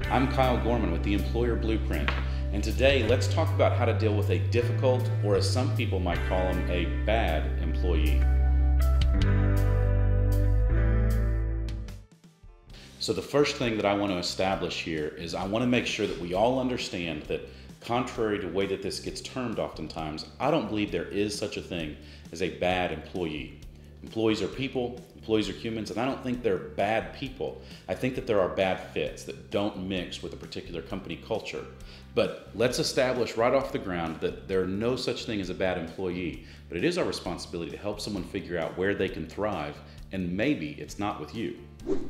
I'm Kyle Gorman with the Employer Blueprint, and today let's talk about how to deal with a difficult, or as some people might call them, a bad employee. So the first thing that I want to establish here is I want to make sure that we all understand that, contrary to the way that this gets termed oftentimes, I don't believe there is such a thing as a bad employee. Employees are people, employees are humans, and I don't think they're bad people. I think that there are bad fits that don't mix with a particular company culture. But let's establish right off the ground that there are no such thing as a bad employee, but it is our responsibility to help someone figure out where they can thrive, and maybe it's not with you.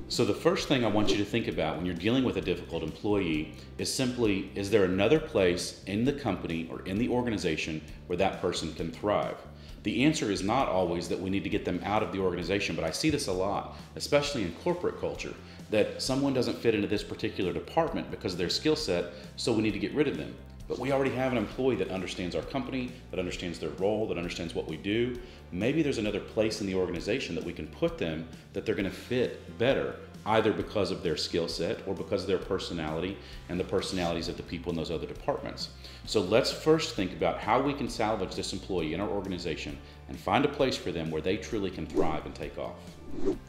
So the first thing I want you to think about when you're dealing with a difficult employee is simply, is there another place in the company or in the organization where that person can thrive? The answer is not always that we need to get them out of the organization, but I see this a lot, especially in corporate culture, that someone doesn't fit into this particular department because of their skill set, so we need to get rid of them. But we already have an employee that understands our company, that understands their role, that understands what we do. Maybe there's another place in the organization that we can put them that they're going to fit better, either because of their skill set or because of their personality and the personalities of the people in those other departments. So let's first think about how we can salvage this employee in our organization and find a place for them where they truly can thrive and take off.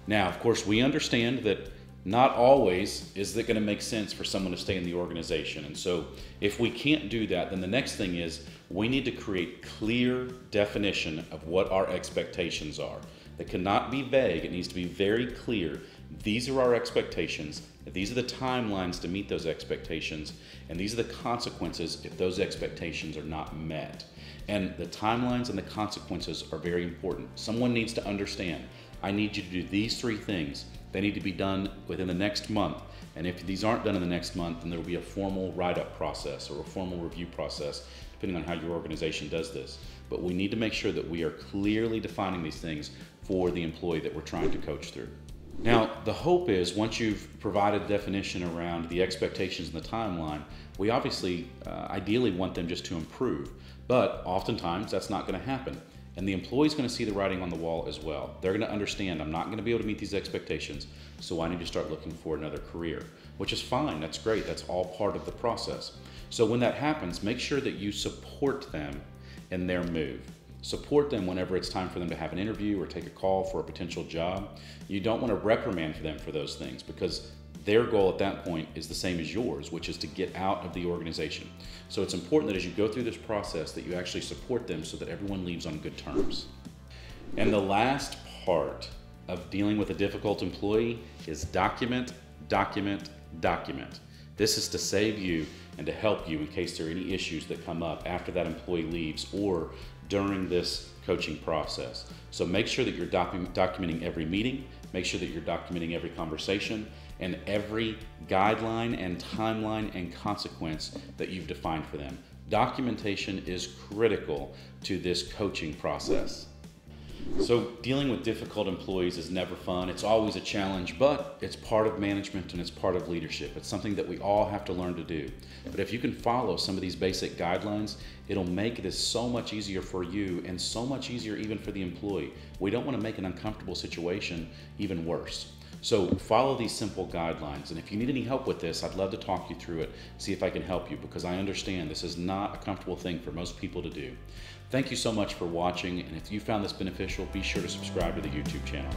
Now, of course, we understand that not always is it going to make sense for someone to stay in the organization. And so if we can't do that, then the next thing is we need to create clear definition of what our expectations are. That cannot be vague. It needs to be very clear. These are our expectations. These are the timelines to meet those expectations. And these are the consequences if those expectations are not met. And the timelines and the consequences are very important. Someone needs to understand, I need you to do these three things. They need to be done within the next month. And if these aren't done in the next month, then there will be a formal write-up process or a formal review process, depending on how your organization does this. But we need to make sure that we are clearly defining these things for the employee that we're trying to coach through. Now, the hope is once you've provided definition around the expectations and the timeline, we obviously ideally want them just to improve. But oftentimes that's not going to happen. And the employee's going to see the writing on the wall as well. They're going to understand, I'm not going to be able to meet these expectations, so I need to start looking for another career, which is fine. That's great. That's all part of the process. So when that happens, make sure that you support them in their move. Support them whenever it's time for them to have an interview or take a call for a potential job. You don't want to reprimand them for those things because their goal at that point is the same as yours, which is to get out of the organization. So it's important that as you go through this process that you actually support them so that everyone leaves on good terms. And the last part of dealing with a difficult employee is document, document, document. This is to save you and to help you in case there are any issues that come up after that employee leaves or during this coaching process. So make sure that you're documenting every meeting, make sure that you're documenting every conversation, and every guideline and timeline and consequence that you've defined for them. Documentation is critical to this coaching process. So dealing with difficult employees is never fun. It's always a challenge, but it's part of management and it's part of leadership. It's something that we all have to learn to do. But if you can follow some of these basic guidelines, it'll make this so much easier for you and so much easier even for the employee. We don't want to make an uncomfortable situation even worse. So follow these simple guidelines, and if you need any help with this, I'd love to talk you through it, see if I can help you, because I understand this is not a comfortable thing for most people to do. Thank you so much for watching, and if you found this beneficial, be sure to subscribe to the YouTube channel.